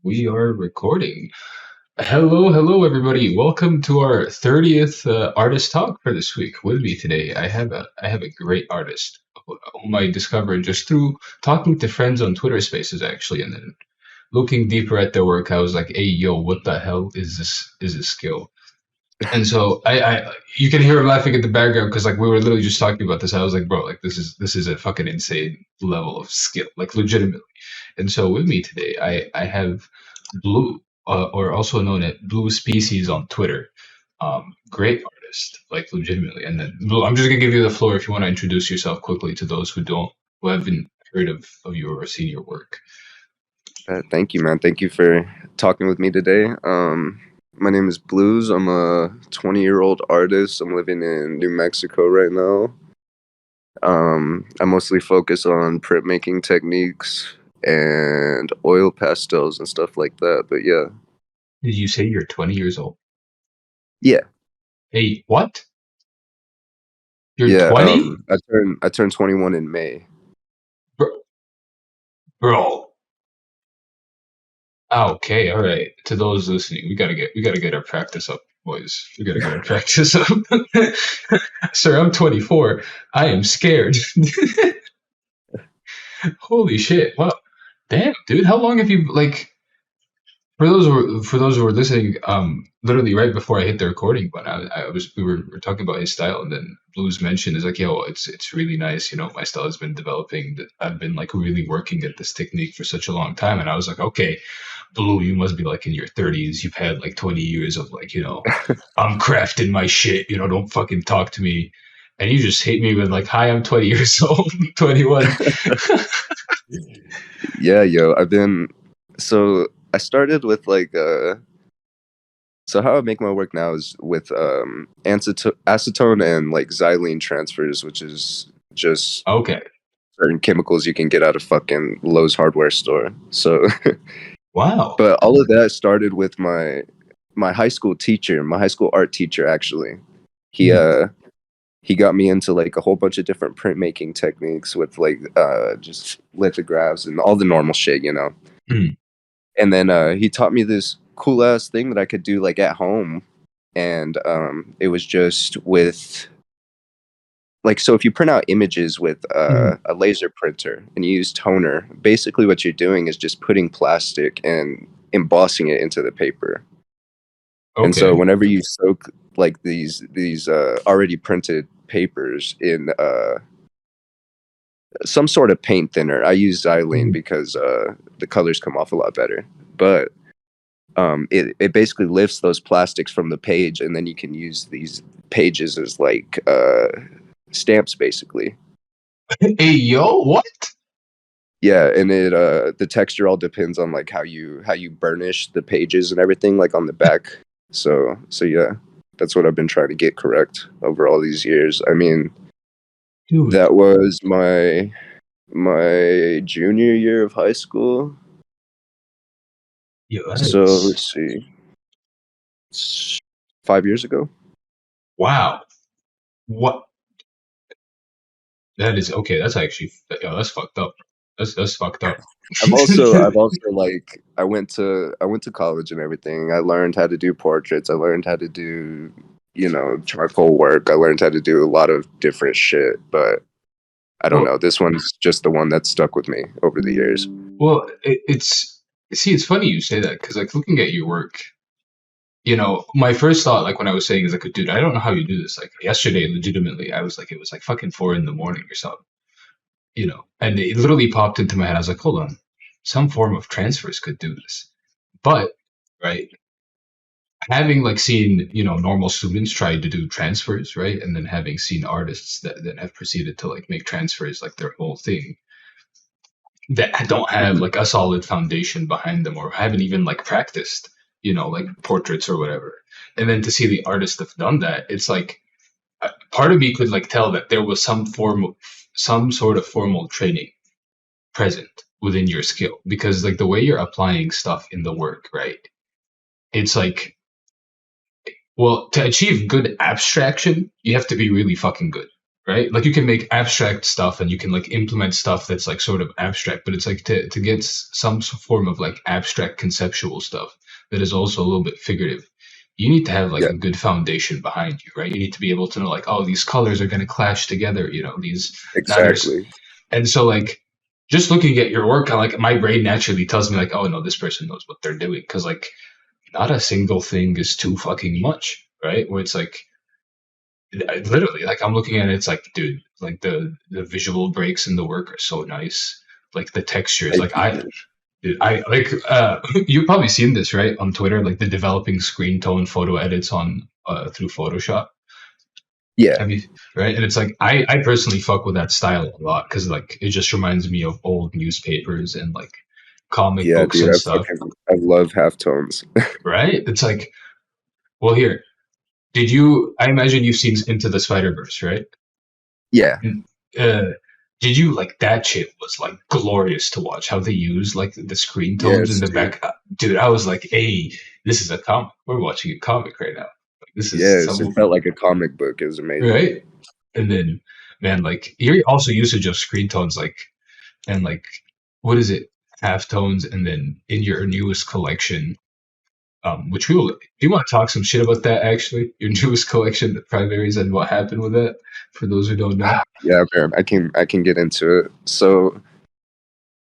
We are recording. Hello, hello, everybody. Welcome to our 30th artist talk for this week. With me today, I have a great artist whom I discovered just through talking to friends on Twitter Spaces, actually, and then looking deeper at their work. I was like, "Hey, yo, what the hell is this? Is this skill?" And so you can hear him laughing in the background because like we were literally just talking about this. I was like, "Bro, like this is a fucking insane level of skill, like legitimately." And so with me today, I have Blue, or also known as Blue Species on Twitter. Great artist, like legitimately. And then Blue, I'm just gonna give you the floor if you want to introduce yourself quickly to those who haven't heard of you or seen your work. Thank you, man. Thank you for talking with me today. My name is Blues. I'm a 20-year-old artist. I'm living in New Mexico right now. I mostly focus on printmaking techniques and oil pastels and stuff like that. But yeah, Did you say you're 20 years old? yeah, Hey, what? You're yeah. 20? I turned 21 in May. Bro, bro. Okay, all right. To those listening, we gotta get our practice up, boys. We gotta get our practice up. Sir, I'm 24. I am scared. Holy shit! Wow, damn, dude. How long have you like? For those who were listening, literally right before I hit the recording button, we were talking about his style, and then Blues mentioned is like, yo, it's really nice. You know, my style has been developing. That I've been like really working at this technique for such a long time, and I was like, okay, Blue, you must be like in your 30s. You've had like 20 years of like, I'm crafting my shit. Don't fucking talk to me. And you just hit me with like, hi, I'm 20 years old, 21. Yeah, yo. So I started with so how I make my work now is with acetone and like xylene transfers, which is just Okay. certain chemicals you can get out of fucking Lowe's hardware store. So, Wow. but all of that started with my high school teacher, my high school art teacher. Actually, he Hmm. uh he got me into like a whole bunch of different printmaking techniques with like just lithographs and all the normal shit. Hmm. And then he taught me this cool ass thing that I could do like at home, and it was just with like, so if you print out images with Hmm. a laser printer and you use toner, basically what you're doing is just putting plastic and embossing it into the paper. And so Okay. whenever you soak like these already printed papers in some sort of paint thinner, I use xylene Hmm. because the colors come off a lot better. But it basically lifts those plastics from the page, and then you can use these pages as like stamps, basically. Hey, yo, what? Yeah, and the texture all depends on like how you burnish the pages and everything, like on the back. So yeah, that's what I've been trying to get correct over all these years. I mean, Dude, that was my junior year of high school. yo, that So is, let's see, it's 5 years ago. wow. What? That is, okay, that's actually, yo, that's fucked up. That's fucked up. I've also like I went to college and everything. I learned how to do portraits. I learned how to do charcoal work. I learned how to do a lot of different shit, but I don't Well, know. This one's just the one that stuck with me over the years. well, it's funny you say that because like looking at your work, my first thought, like when I was saying is like, dude, I don't know how you do this. Like yesterday, legitimately, I was like, it was like fucking 4 in the morning or something, and it literally popped into my head. I was like, hold on, some form of transfers could do this. But, right, having like seen, normal students try to do transfers, right? And then having seen artists that have proceeded to like make transfers like their whole thing that don't have Mhm. like a solid foundation behind them or haven't even like practiced, like portraits or whatever. And then to see the artists have done that, it's like part of me could like tell that there was some sort of formal training present within your skill because like the way you're applying stuff in the work, right? It's like, well, to achieve good abstraction, you have to be really fucking good, right? Like you can make abstract stuff and you can like implement stuff that's like sort of abstract, but it's like to get some form of like abstract conceptual stuff that is also a little bit figurative. You need to have like Yeah, a good foundation behind you, right? You need to be able to know like, oh, these colors are going to clash together, these matters. exactly. And so like just looking at your work, like my brain naturally tells me like, oh no, this person knows what they're doing because like not a single thing is too fucking much, right? Where it's like literally like I'm looking at it, it's like dude, like the visual breaks in the work are so nice, like the textures, Thank like you, I man. dude, I like you've probably seen this right on Twitter, like the developing screen tone photo edits on through Photoshop. Yeah, Have you right? And it's like I personally fuck with that style a lot because like it just reminds me of old newspapers and like comic yeah, books dude. and stuff, I love halftones. right? It's like, well, here, did you? I imagine you've seen Into the Spider Verse, right? Yeah, And, uh, did you like that shit was like glorious to watch how they use like the screen tones in yes, the dude. back. Dude, I was like, hey, this is a comic. We're watching a comic right now. Like this is Yes, it some felt like a comic book. It was amazing. right. And then, man, like your also usage of screen tones, like and like what is it, half tones, and then in your newest collection, which we will. Do you want to talk some shit about that? Actually, your newest collection, the primaries, and what happened with that? For those who don't know. Yeah, man, I can get into it. So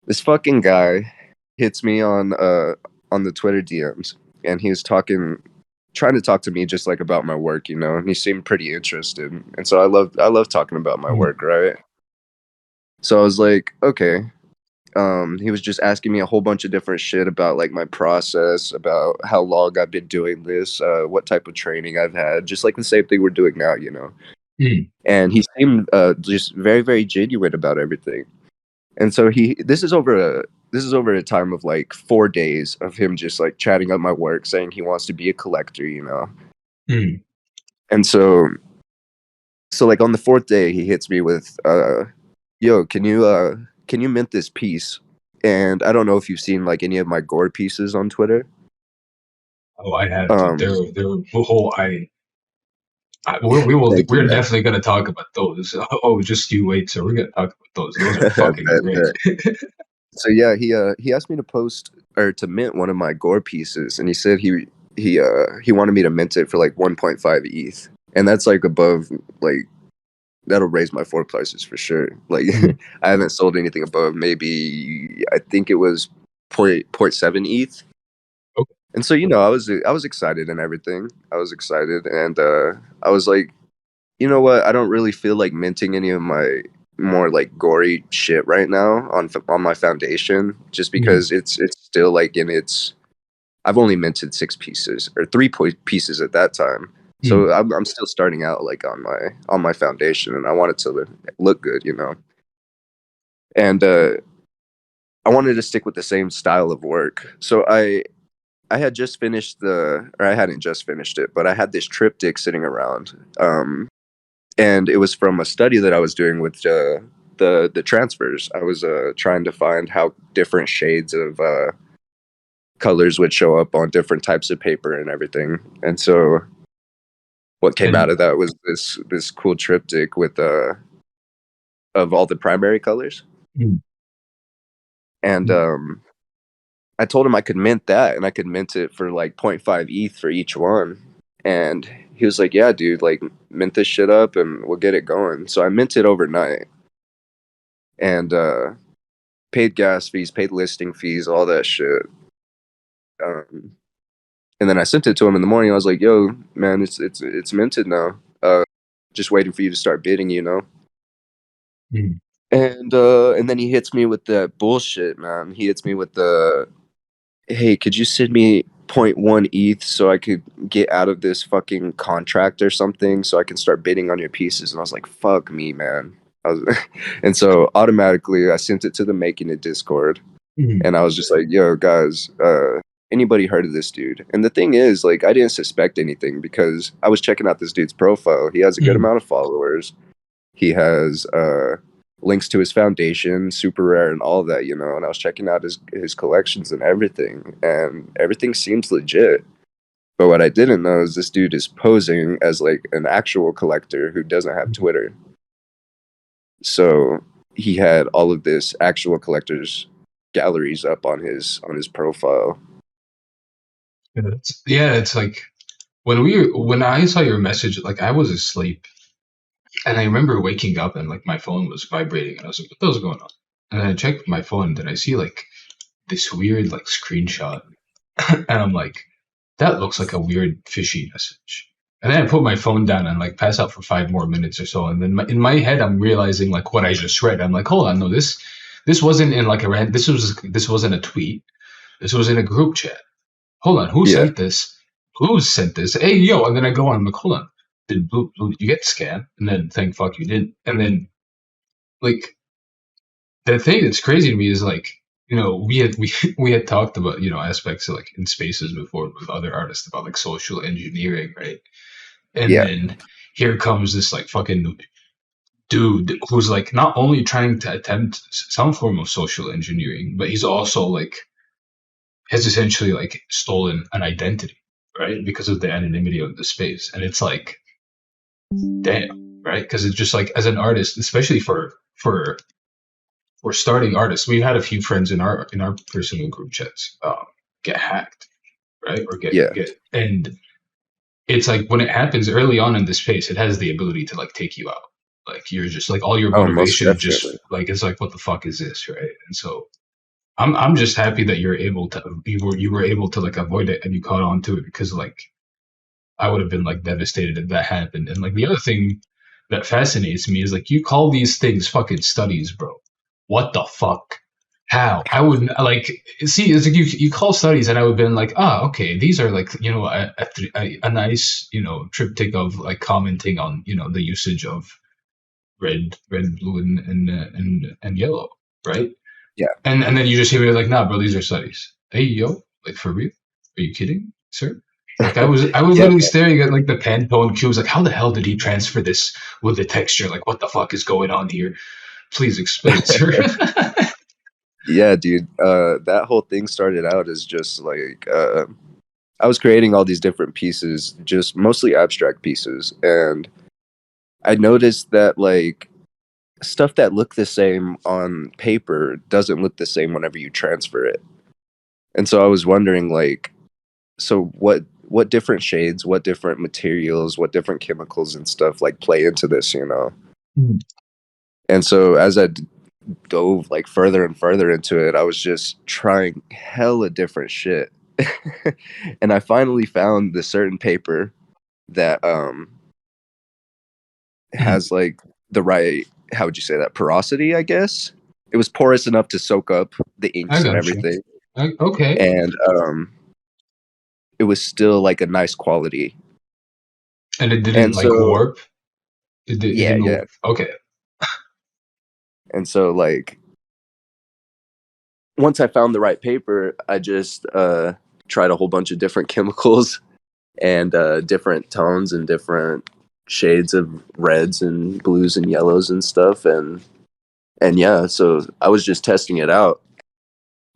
this fucking guy hits me on the Twitter DMs, and he was trying to talk to me just like about my work, and he seemed pretty interested. And so I love talking about my Mm, work, right? So I was like, okay. He was just asking me a whole bunch of different shit about like my process, about how long I've been doing this, what type of training I've had, just like the same thing we're doing now. mm, And he seemed just very, very genuine about everything. And so this is over a time of like 4 days of him just like chatting up my work, saying he wants to be a collector. mm. And so like on the fourth day, he hits me with, "Yo, can you mint this piece?" And I don't know if you've seen like any of my gore pieces on Twitter. Oh, I have, dude. Um, They're whole. Thank you, we're man. definitely gonna talk about those. Oh, just you wait. So we're gonna talk about those. Those are fucking Bet, great. bet. So yeah, he asked me to post or to mint one of my gore pieces, and he said he wanted me to mint it for like 1.5 ETH, and that's like above like that'll raise my floor prices for sure. Like Mm, I haven't sold anything above maybe I think it was point seven ETH, okay. and so I was excited and everything. I was excited, and I was like, you know what? I don't really feel like minting any of my more like gory shit right now on my foundation, just Mm, because it's still like in its. I've only minted 6 pieces or 3 pieces at that time, mm, so I'm still starting out like on my foundation, and I want it to look good. And I wanted to stick with the same style of work, so I had just finished or I hadn't just finished it, but I had this triptych sitting around. And it was from a study that I was doing with the transfers. I was trying to find how different shades of colors would show up on different types of paper and everything. And so what came out and of that was this cool triptych with of all the primary colors. mm, And mm, I told him I could mint that, and I could mint it for like point 0.5 ETH for each one. And he was like, "Yeah, dude, like mint this shit up, and we'll get it going." So I minted overnight, and paid gas fees, paid listing fees, all that shit. Um, and then I sent it to him in the morning. I was like, "Yo, man, it's minted now. Just waiting for you to start bidding." mm, And then he hits me with that bullshit, man. He hits me with the, "Hey, could you send me point 0.1 ETH so I could get out of this fucking contract or something so I can start bidding on your pieces?" And I was like, "Fuck me, man." And so automatically I sent it to the Making It Discord. mm, And I was just like, "Yo, guys, anybody heard of this dude?" And the thing is, like, I didn't suspect anything because I was checking out this dude's profile. He has a good mm, amount of followers. He has links to his foundation, super rare, and all that. And I was checking out his collections and everything seems legit. But what I didn't know is this dude is posing as like an actual collector who doesn't have mm. Twitter. So he had all of this actual collectors galleries up on his profile. Yeah, it's like when I saw your message, like I was asleep, and I remember waking up and like my phone was vibrating, and I was like, "What the hell's going on?" And then I checked my phone, and then I see like this weird like screenshot, and I'm like, "That looks like a weird fishy message." And then I put my phone down and like pass out for 5 more minutes or so, and then in my head I'm realizing like what I just read. I'm like, "Hold on, no, this wasn't in like a rand. This wasn't a tweet. This was in a group chat. Hold on, who Yeah. sent this? Who sent this? Hey, yo!" And then I go on, I'm like, hold on, did Blue you get scammed? And then thank fuck you didn't. And then like the thing that's crazy to me is like, we had talked about aspects of like in spaces before with other artists about like social engineering, right? And Yeah. then here comes this like fucking dude who's like not only trying to attempt some form of social engineering, but he's also like has essentially like stolen an identity, right? Because of the anonymity of the space. And it's like, damn, right? Because it's just like as an artist, especially for starting artists, we've had a few friends in our personal group chats get hacked, right? Or Yeah. get and it's like when it happens early on in the space, it has the ability to like take you out. Like you're just like all your Oh, most motivation definitely. just like it's like what the fuck is this, right? And so I'm just happy that you were able to like avoid it and you caught on to it because like I would have been like devastated if that happened. And like the other thing that fascinates me is like you call these things fucking studies, bro. What the fuck? How? I would like see. It's like you call studies, and I would have been like, ah, okay, these are like a nice triptych of like commenting on the usage of red, blue, and yellow, right? Yeah. And then you just hear me like, nah, bro, these are studies. Hey, yo, like for real? Are you kidding, sir? Like I was Yeah. literally staring at like the Pantone cubes, like how the hell did he transfer this with the texture? Like what the fuck is going on here? Please explain, sir. Yeah, dude. That whole thing started out as just like I was creating all these different pieces, just mostly abstract pieces, and I noticed that like stuff that looked the same on paper doesn't look the same whenever you transfer it. And so I was wondering like so what different shades, what different materials, what different chemicals and stuff like play into this, you know? Hmm. And so as I dove like further and further into it, I was just trying hella different shit. And I finally found this certain paper that has like the right, how would you say that, porosity, I guess. It was porous enough to soak up the I inks and got you. everything. Okay, And it was still like a nice quality. and it didn't And like so warp. It yeah, didn't. yeah. Okay. And so like once I found the right paper, I just tried a whole bunch of different chemicals and different tones and different shades of reds and blues and yellows and stuff. And yeah, so I was just testing it out.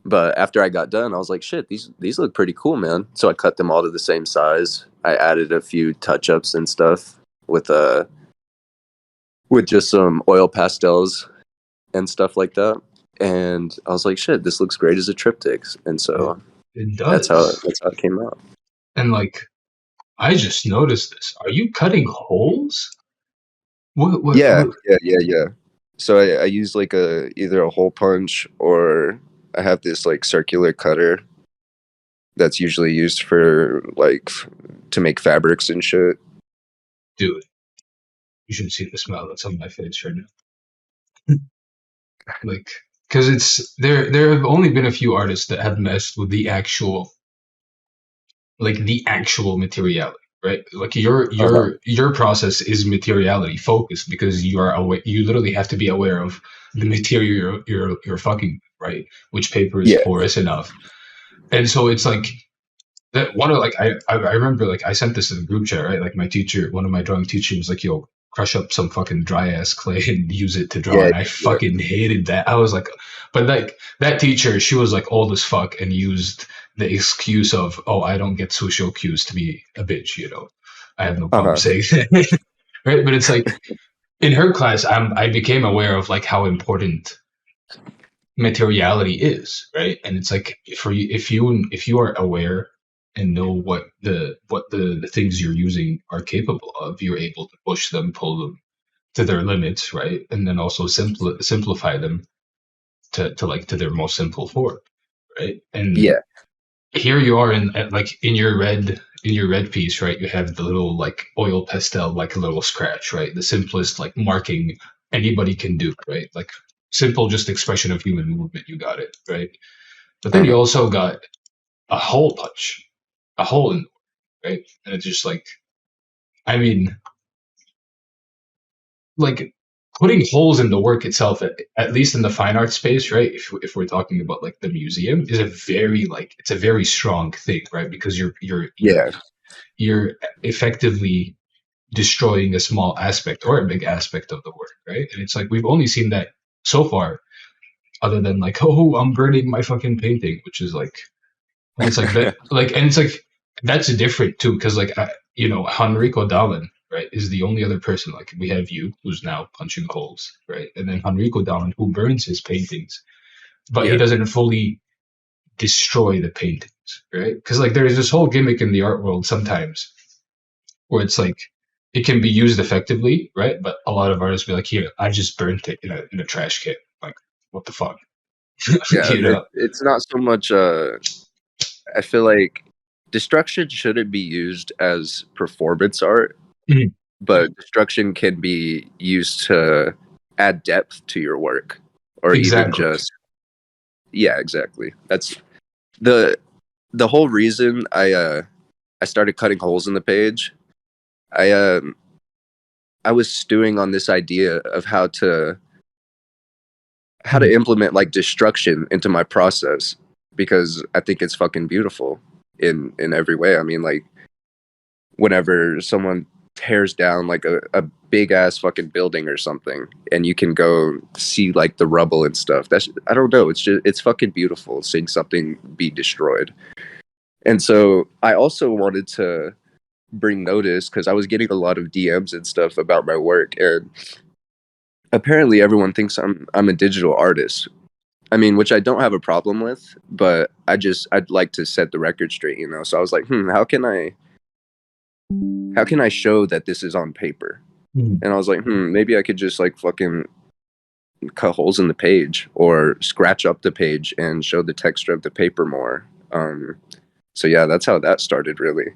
But after I got done, I was like, shit, these look pretty cool, man. So I cut them all to the same size. I added a few touch ups and stuff with with just some oil pastels and stuff like that. And I was like, shit, this looks great as a triptych. And it, so it does. that's how it came out. And like I just noticed this. Are you cutting holes? Yeah, What? yeah. So I use like a either a hole punch or I have this like circular cutter that's usually used for like to make fabrics and shit. Dude, you should see the smile that's on my face right now. Like, because it's there have only been a few artists that have messed with the actual materiality, right? Like Uh-huh. your process is materiality focused because you are aware. You literally have to be aware of the material you're fucking with, right. Which paper is Yeah. porous enough, and so it's like that one of like I remember like I sent this to the group chat, right? Like my teacher, one of my drawing teachers was like, yo, crush up some fucking dry ass clay and use it to draw. Yeah. And I Yeah. fucking hated that. I was like, but like that teacher, she was like old as fuck and used the excuse of, oh, I don't get social cues to be a bitch, I have no problem Uh-huh. saying that. Right. But it's like in her class, I became aware of like how important materiality is, right? And it's like for you, if you are aware and know what the things you're using are capable of, you're able to push them, pull them to their limits, right? And then also simplify them to like to their most simple form, right? And Yeah. here you are in like in your red piece, right? You have the little like oil pastel, like a little scratch, right? The simplest like marking anybody can do, right? Like simple just expression of human movement. You got it, right? But then you Uh-huh. also got a hole punch, a hole in, right? And it's just like, I mean, like putting holes in the work itself, at least in the fine art space, right? If we're talking about like the museum, is a very like it's a very strong thing, right? Because Yeah. you're effectively destroying a small aspect or a big aspect of the work, right? And it's like we've only seen that so far, other than like, oh, I'm burning my fucking painting, which is like, and it's like that, like, and it's like that's different too, because like, Henrico Dallin, right, is the only other person. Like, we have you, who's now punching holes, right, and then Henrico Dallin, who burns his paintings, but he Yeah. doesn't fully destroy the paintings, right? Because like there's this whole gimmick in the art world sometimes where it's like it can be used effectively, right? But a lot of artists be like, "Here, I just burnt it in a trash can." Like, what the fuck, Yeah. you know? It's not so much I feel like destruction shouldn't be used as performance art, Mhm. but destruction can be used to add depth to your work, or even Exactly. just yeah, exactly. That's the the whole reason I started cutting holes in the page. I I was stewing on this idea of how to Mhm. implement like destruction into my process because I think it's fucking beautiful in every way. I mean, like whenever someone tears down like a big ass fucking building or something and you can go see like the rubble and stuff, that's I don't know, it's fucking beautiful seeing something be destroyed. And so I also wanted to bring notice because I was getting a lot of DMs and stuff about my work, and apparently everyone thinks I'm a digital artist. I mean, which I don't have a problem with, but I'd like to set the record straight, you know. So I was like, how can I show that this is on paper? Mhm. And I was like, maybe I could just like fucking cut holes in the page or scratch up the page and show the texture of the paper more. So yeah, that's how that started, really.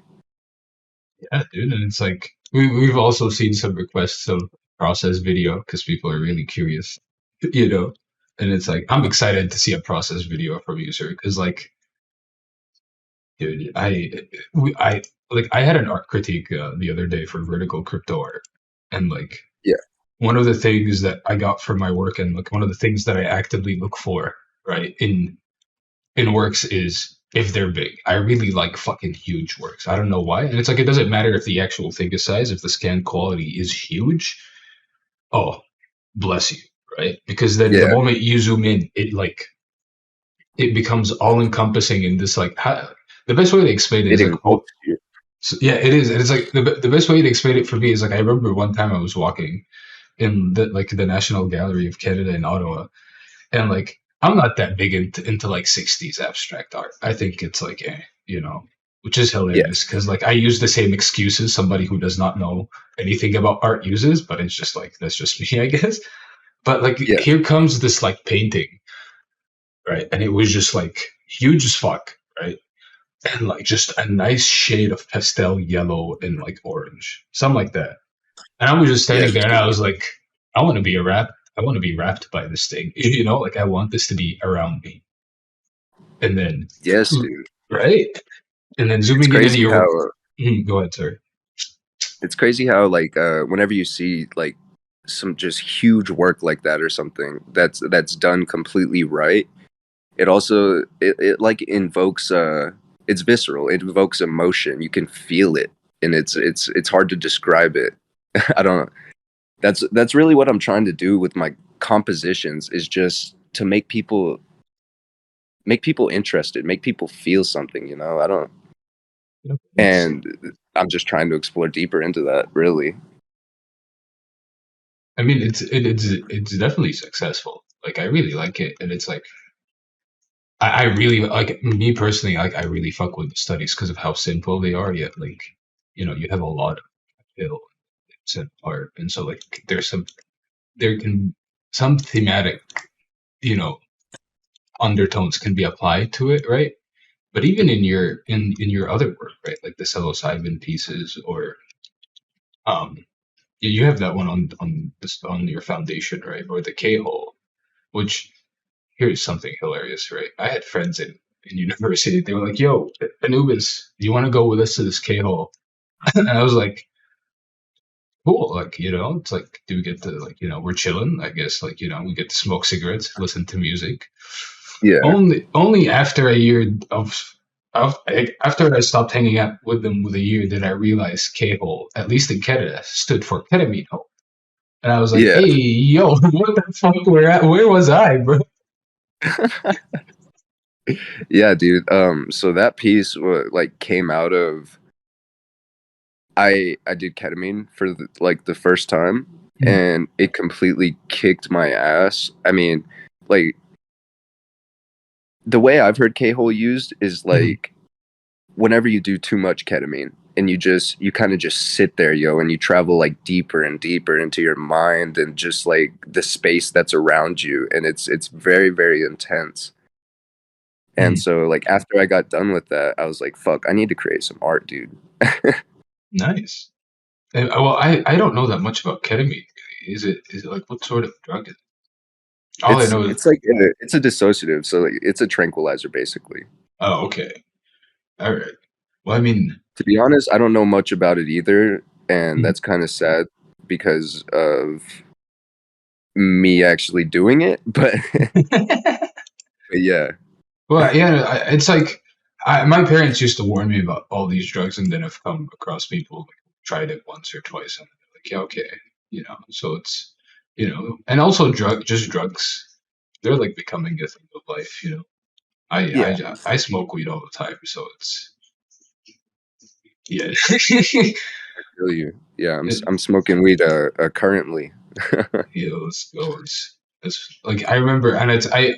Yeah, dude, and it's like we've also seen some requests of process video because people are really curious, you know. And it's like I'm excited to see a process video from you, sir, because like, dude, I like I had an art critique the other day for vertical crypto art, and like Yeah, one of the things that I got from my work, and like one of the things that I actively look for, right, in works is if they're big. I really like fucking huge works. I don't know why. And it's like it doesn't matter if the actual thing is size, if the scan quality is huge. Oh, bless you, right? Because then the yeah, moment you zoom in, it becomes all encompassing in this like the best way to explain it it is like, oh, engulfs you. so, yeah, it is. And it's like the best way to explain it for me is like I remember one time I was walking in the National Gallery of Canada in Ottawa. And like, I'm not that big into like 60s abstract art. I think it's like, which is Yeah, hilarious because like I use the same excuses somebody who does not know anything about art uses, but it's just like, that's just me, I guess. But like, yeah, here comes this like painting, right? And it was just like huge as fuck, right? And like just a nice shade of pastel yellow and like orange, something like that. And I was just yeah, standing there and I was like, I want to be I want to be wrapped by this thing, like I want this to be around me. And then yes, dude. right, and then It's zooming in into crazy how your go ahead, sorry. like whenever you see like some just huge work like that or something that's done completely right, it like invokes it's visceral, it invokes emotion, you can feel it, and it's hard to describe it. I don't That's really what I'm trying to do with my compositions, is just to make people interested, make people feel something, you know. I don't Yep, it's And I'm just trying to explore deeper into that, really. I mean, it's definitely successful. Like I really like it, and it's like I really like me personally. Like I really fuck with the studies because of how simple they are. Yet, like you have a lot of skill and art, and so like there can some thematic you know undertones can be applied to it, right? But even in your other work, right, like the psilocybin pieces, or um, you have that one on your foundation, right, or the K hole, which here's something hilarious, right? I had friends in university. They were like, "Yo, Anubis, do you want to go with us to this K hole?" And I was like, "Cool." Like, it's like, do we get to like, we're chilling. I guess like, we get to smoke cigarettes, listen to music. Yeah, Only after a year of after I stopped hanging out with them with a year did I realize K hole, at least in Canada, stood for ketamine hole. And I was like, yeah, "Hey, yo, what the fuck? Where was I, bro?" yeah, dude. So that piece like came out of I did ketamine for like the first time, Mm, and it completely kicked my ass. I mean, like the way I've heard K-hole used is mhm. like whenever you do too much ketamine and you kind of just sit there, yo, and you travel like deeper and deeper into your mind and just like the space that's around you, and it's very very intense. And Mm, so like after I got done with that, I was like, fuck, I need to create some art, dude. nice. Well, I don't know that much about ketamine. Is it like what sort of drug is it? All I know is It's like it's a dissociative, so like it's a tranquilizer basically. oh, okay, all right. Well, I mean, To be honest, I don't know much about it either, and mm. that's kind of sad because of me actually doing it. But yeah, Well, yeah, it's like my parents used to warn me about all these drugs, and then I've come across people who tried it once or twice, and they're like, yeah, okay, So it's and also just drugs. They're like becoming a thing of life. I yeah, I smoke weed all the time, so it's yeah. I feel you. Yeah, It, I'm smoking weed currently. let's go. It's like I remember, and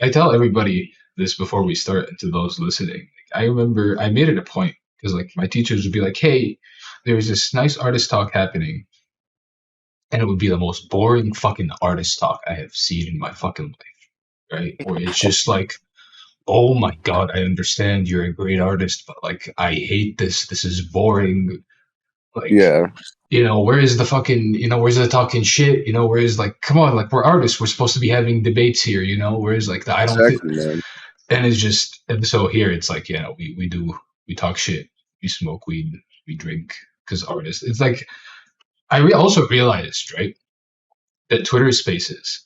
I tell everybody this before we start, to those listening. Like, I remember I made it a point because like my teachers would be like, "Hey, there's this nice artist talk happening," and it would be the most boring fucking artist talk I have seen in my fucking life, right? Where it's just like, "Oh my god, I understand you're a great artist, but like I hate this. This is boring. Like, Yeah, where's the fucking, where's the talking shit? Where's like, come on, like we're artists, we're supposed to be having debates here, whereas like I don't feel, exactly, man. and it's just, and so here it's like, we talk shit, we smoke weed, we drink because artists, it's like, also realized, right, that Twitter Spaces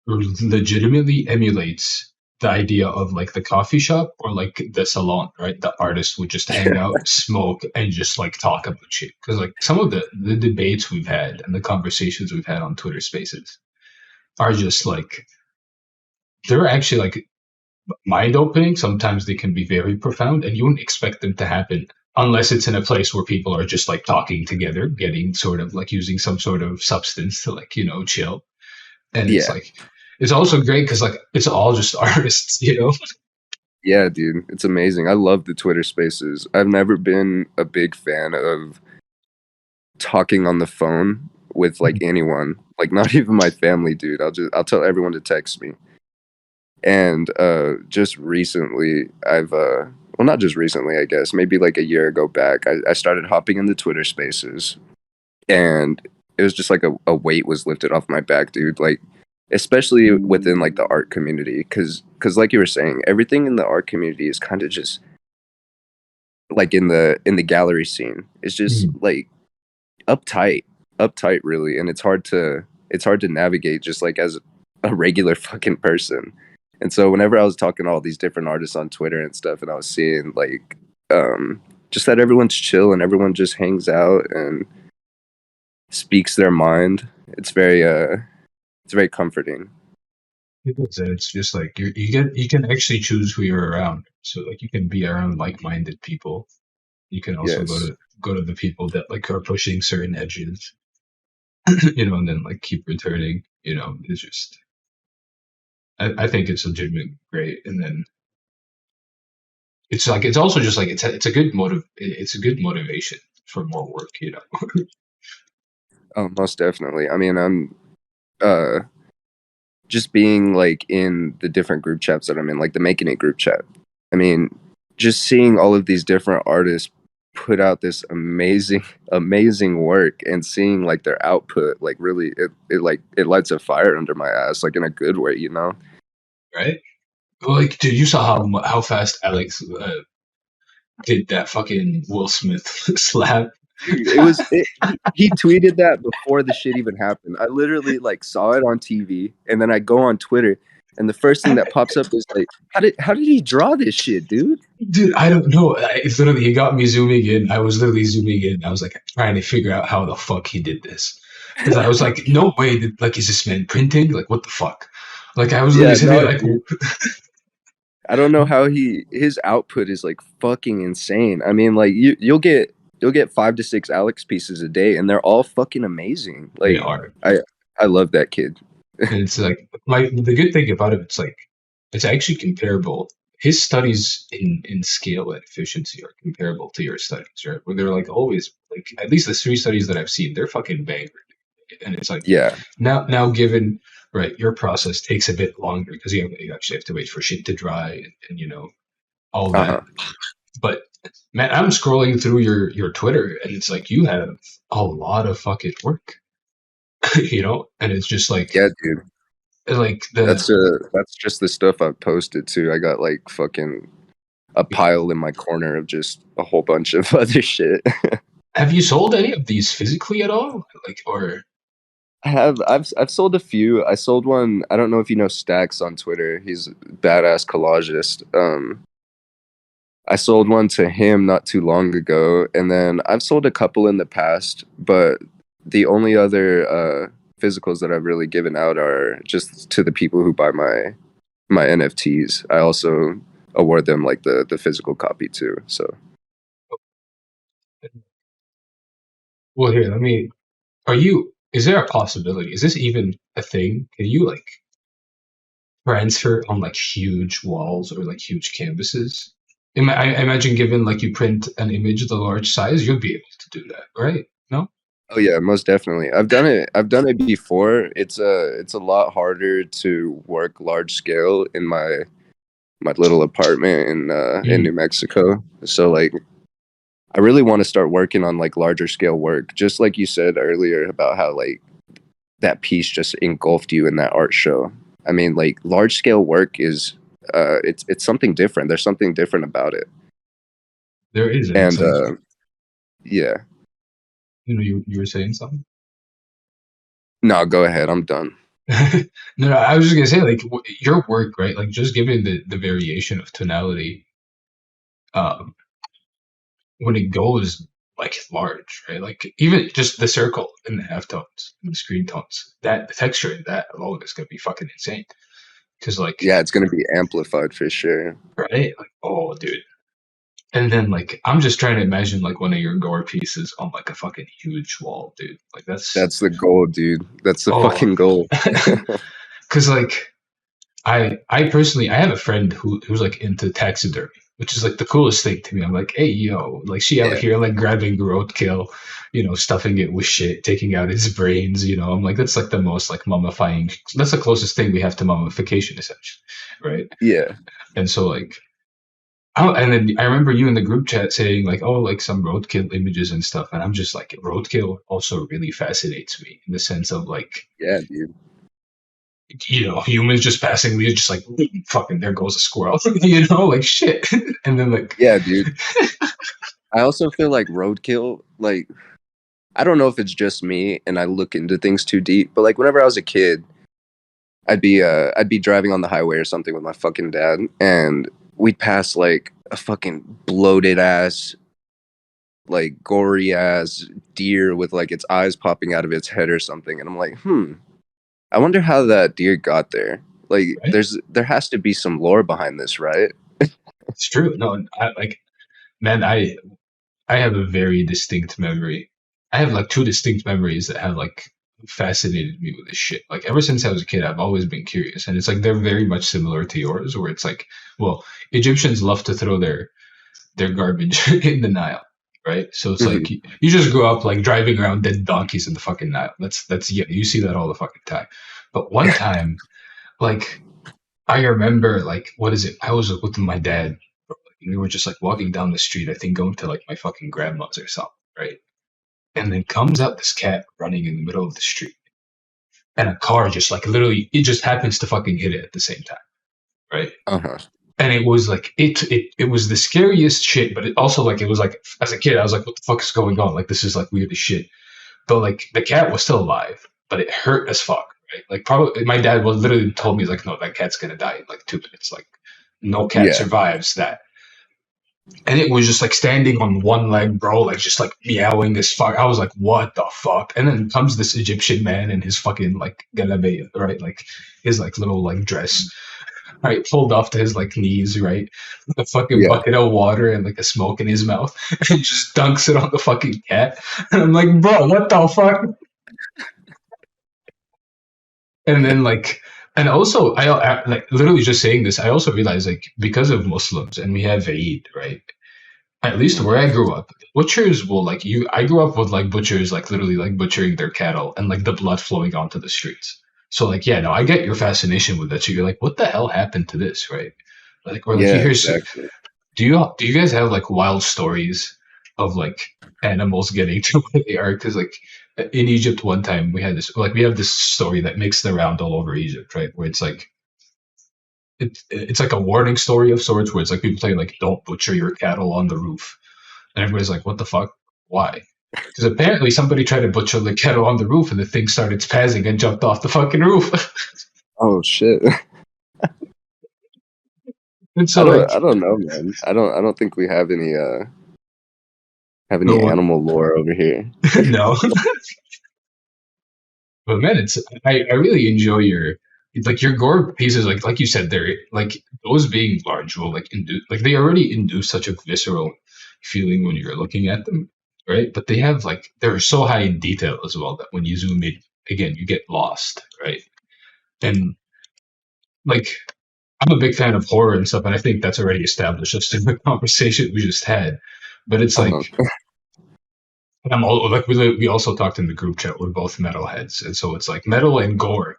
legitimately emulates the idea of like the coffee shop or like the salon, right? The artists would just hang out, smoke, and just like talk about shit. Because like some of the debates we've had and the conversations we've had on Twitter Spaces are just like they're actually like mind opening. Sometimes they can be very profound, and you wouldn't expect them to happen unless it's in a place where people are just like talking together, getting sort of like using some sort of substance to like chill. And it's Yeah, like it's also great because like it's all just artists. yeah, dude, it's amazing. I love the Twitter Spaces. I've never been a big fan of talking on the phone with like anyone, like not even my family, dude. I'll tell everyone to text me. And just recently, I've well, not just recently, I guess, maybe like a year ago back, I started hopping into Twitter Spaces, and it was just like a weight was lifted off my back, dude. Like, especially within like the art community, because like you were saying, everything in the art community is kind of just like in the gallery scene. It's just Mhm. like uptight, uptight, really, and it's hard to navigate just like as a regular fucking person. And so whenever I was talking to all these different artists on Twitter and stuff, and I was seeing like just that everyone's chill and everyone just hangs out and speaks their mind, it's very comforting. People say it's just like you can actually choose who you're around. So like you can be around like-minded people. You can also Yes. go to the people that like are pushing certain edges. and then like keep returning. It's just I think it's legitimately great, and then it's like it's also just like it's a good it's a good motivation for more work. Oh, most definitely. I mean, I'm uh just being like in the different group chats that I'm in, like the Making It group chat. I mean, just seeing all of these different artists put out this amazing, amazing work and seeing like their output, like really, it lights a fire under my ass, like in a good way, you know? Right? Like, dude, you saw how fast Alex did that fucking Will Smith slap. Dude, it was he tweeted that before the shit even happened. I literally like saw it on TV and then I go on Twitter and the first thing that pops up is like, how did he draw this shit, dude? Dude, I don't know. It's literally he got me zooming in. I was literally zooming in. I was like trying to figure out how the fuck he did this, because I was like, no way. Like, is this man printing? Like, what the fuck? Like, I was literally Yeah, sitting no, there like, dude. I don't know how his output is like fucking insane. I mean, like you'll get 5 to 6 Alex pieces a day, and they're all fucking amazing. they Like are. I love that kid. And it's like the good thing about it, it's like it's actually comparable. His studies in scale and efficiency are comparable to your studies, right? Where they're like always like at least the three studies that I've seen, they're fucking bangers. And it's like Yeah. now given right your process takes a bit longer because you actually have to wait for shit to dry and all Uh that. huh. But man, I'm scrolling through your Twitter and it's like you have a lot of fucking work. And it's just Yeah, dude. like the That's just the stuff I've posted too. I got like fucking a pile in my corner of just a whole bunch of other shit. have you sold any of these physically at all, like, or I've sold a few. I sold one. I don't know if you know Stacks on Twitter. He's a badass collagist. I sold one to him not too long ago, and then I've sold a couple in the past, but the only other physicals that I've really given out are just to the people who buy my NFTs. I also award them like the physical copy too. So well here let me are you is there a possibility, is this even a thing, can you like transfer on like huge walls or like huge canvases? I imagine given like you print an image of the large size, you'll be able to do that, right? No? oh yeah, most definitely. I've done it. I've done it before. It's a lot harder to work large scale in my little apartment in New Mm, Mexico. So like I really want to start working on like larger scale work. Just like you said earlier about how like that piece just engulfed you in that art show. I mean, like large scale work is it's something different. There's something different about it. there is, and it's And like yeah. you were saying something. No, go ahead. I'm done. No, I was just gonna say like your work, right? Like just given the variation of tonality, um, when it goes like large, right? Like even just the circle and the halftones and the screen tones, that the texture in that alone is gonna be fucking insane. Because like, Yeah, it's gonna be amplified for sure. right? Like, oh, dude. And then like, I'm just trying to imagine like one of your gore pieces on like a fucking huge wall, dude. Like that's That's the goal, dude. That's the oh, fucking goal. because like I personally I have a friend who's like into taxidermy, which is like the coolest thing to me. I'm like, hey yo, like she out Yeah, here like grabbing roadkill, stuffing it with shit, taking out its brains. I'm like that's like the most like mummifying. That's the closest thing we have to mummification, essentially, right? yeah, And so like. Oh, and then I remember you in the group chat saying like, "Oh, like some roadkill images and stuff," and I'm just like, roadkill also really fascinates me in the sense of like, yeah, dude. humans just passing me, just like fucking there goes a squirrel, like shit. And then like, Yeah, dude. I also feel like roadkill, like I don't know if it's just me and I look into things too deep, but like whenever I was a kid, I'd be driving on the highway or something with my fucking dad, and we'd pass like a fucking bloated ass, like gory ass deer with like its eyes popping out of its head or something, and I'm like, I wonder how that deer got there. Like, right? there has to be some lore behind this, right? It's true. No, I like, man, I have a very distinct memory. I have like two distinct memories that have like fascinated me with this shit. Like ever since I was a kid, I've always been curious, and it's like they're very much similar to yours, where it's like, well, Egyptians love to throw their garbage in the Nile, right? So it's Hmm. like you just grew up like driving around dead donkeys in the fucking Nile. That's yeah, you see that all the fucking time. But one time, like I remember, like what is it? I was with my dad. And we were just like walking down the street. I think going to like my fucking grandma's or something, right? And then comes out this cat running in the middle of the street, and a car just like literally it just happens to fucking hit it at the same time, right? Uh-huh. And it was like it was the scariest shit, but it also like it was like as a kid I was like, what the fuck is going on? Like this is like weird as shit. But like the cat was still alive, but it hurt as fuck, right? Like probably my dad was literally told me like, no, that cat's gonna die in like 2 minutes. Like no cat Yeah. survives that. And it was just like standing on one leg, bro, like just like meowing as fuck. I was like, what the fuck? And then comes this Egyptian man in his fucking like galabeya, right? Like his like little like dress, right? Pulled off to his like knees, right? With a fucking Yeah. bucket of water and like a smoke in his mouth, and just dunks it on the fucking cat. And I'm like, bro, what the fuck? And then like, and also I like literally just saying this, I also realized like because of Muslims and we have Eid, right? At least where I grew up, butchers will like you. I grew up with like butchers like literally like butchering their cattle and like the blood flowing onto the streets. So like yeah, no, I get your fascination with that. So you're like, what the hell happened to this, right? Like or like you Yeah, hear, exactly. do you guys have like wild stories of like animals getting to where they are? Because like in Egypt, one time we had this like we have this story that makes the round all over Egypt, right? Where it's like it's like a warning story of sorts, where it's like people saying like, "Don't butcher your cattle on the roof," and everybody's like, "What the fuck? Why?" Because apparently somebody tried to butcher the cattle on the roof, and the thing started spazzing and jumped off the fucking roof. Oh shit. And so like, I don't know, man. I don't think we have any no, animal lore over here. no. But man, it's I really enjoy your like your gore pieces. Like you said, they're like those being large will like induce like they already induce such a visceral feeling when you're looking at them, right? But they have like they're so high in detail as well that when you zoom in again, you get lost, right? And like I'm a big fan of horror and stuff, and I think that's already established just in the conversation we just had. But it's like Uh-huh. and I'm all like we also talked in the group chat. We're both metalheads, and so it's like metal and gore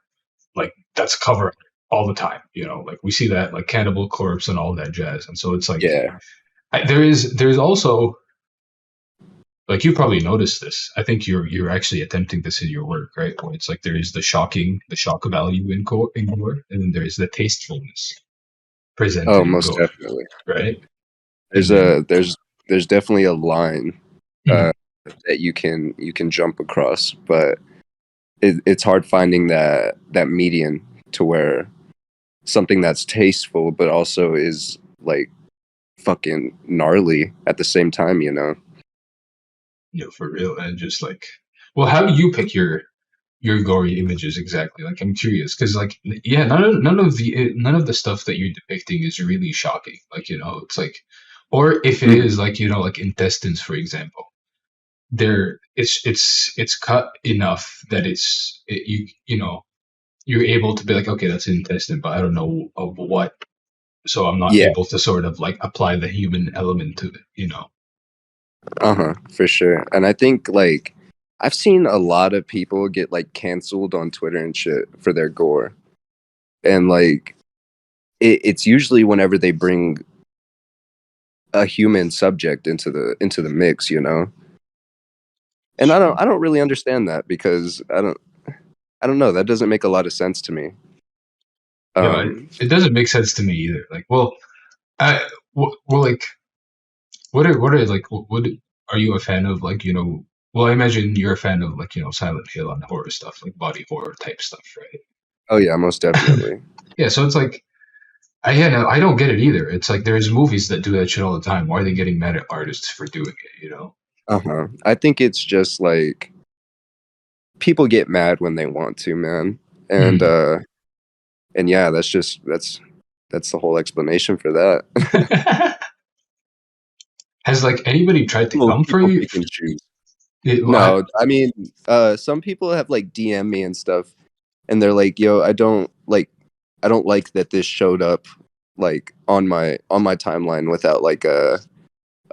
like that's covered all the time. You know, like we see that like Cannibal Corpse and all that jazz, and so it's like Yeah. there's also like you probably noticed this. I think you're actually attempting this in your work, right? Where it's like there is the shock value in gore, and then there is the tastefulness Oh, presented in most gore, definitely. right? There's And then a there's definitely a line uh mhm, that you can jump across, but it's hard finding that median to where something that's tasteful but also is like fucking gnarly at the same time, you know. for real, and just like, well, how do you pick your gory images exactly? Like I'm curious because like yeah, none of the stuff that you're depicting is really shocking. Like it's like, or if it Mhm. is like like intestines for example, there it's cut enough that you're able to be like okay that's an intestine, but I don't know of what, so I'm not Yeah. able to sort of like apply the human element to it. Uh-huh, for sure. And I think like I've seen a lot of people get like canceled on Twitter and shit for their gore. And like it's usually whenever they bring a human subject into the mix, you know. And I don't really understand that because I don't know, that doesn't make a lot of sense to me. Yeah, Um it doesn't make sense to me either. Like, well, well, like what are like what are you a fan of like well I imagine you're a fan of like Silent Hill and horror stuff like body horror type stuff, oh yeah, most right? definitely. Yeah, so it's like I don't get it either. It's like there's movies that do that shit all the time. Why are they getting mad at artists for doing it? Uh-huh. I think it's just like people get mad when they want to, man. And Hmm. and yeah, that's the whole explanation for that. Has like anybody tried to come for People you? pick and choose. No, I mean, some people have like DM me and stuff, and they're like, "Yo, I don't like that this showed up like on my timeline without like a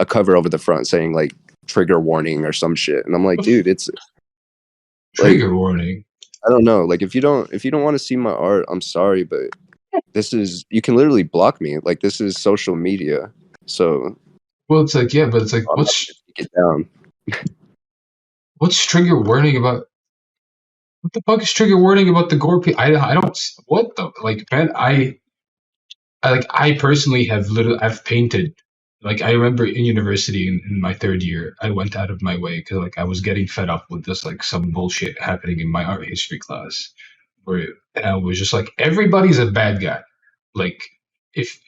cover over the front saying like trigger warning or some shit." And I'm like, dude, it's like trigger warning. I don't know, like if you don't want to see my art, I'm sorry, but this is you can literally block me. Like this is social media, so Well, it's like yeah, but it's like I'm not gonna take it down. what's trigger warning about? What the fuck is trigger warning about the gore? I don't. What the like, man? I personally have literally I've painted. Like I remember in university in my third year, I went out of my way because like I was getting fed up with just like some bullshit happening in my art history class, where and I was just like everybody's a bad guy. Like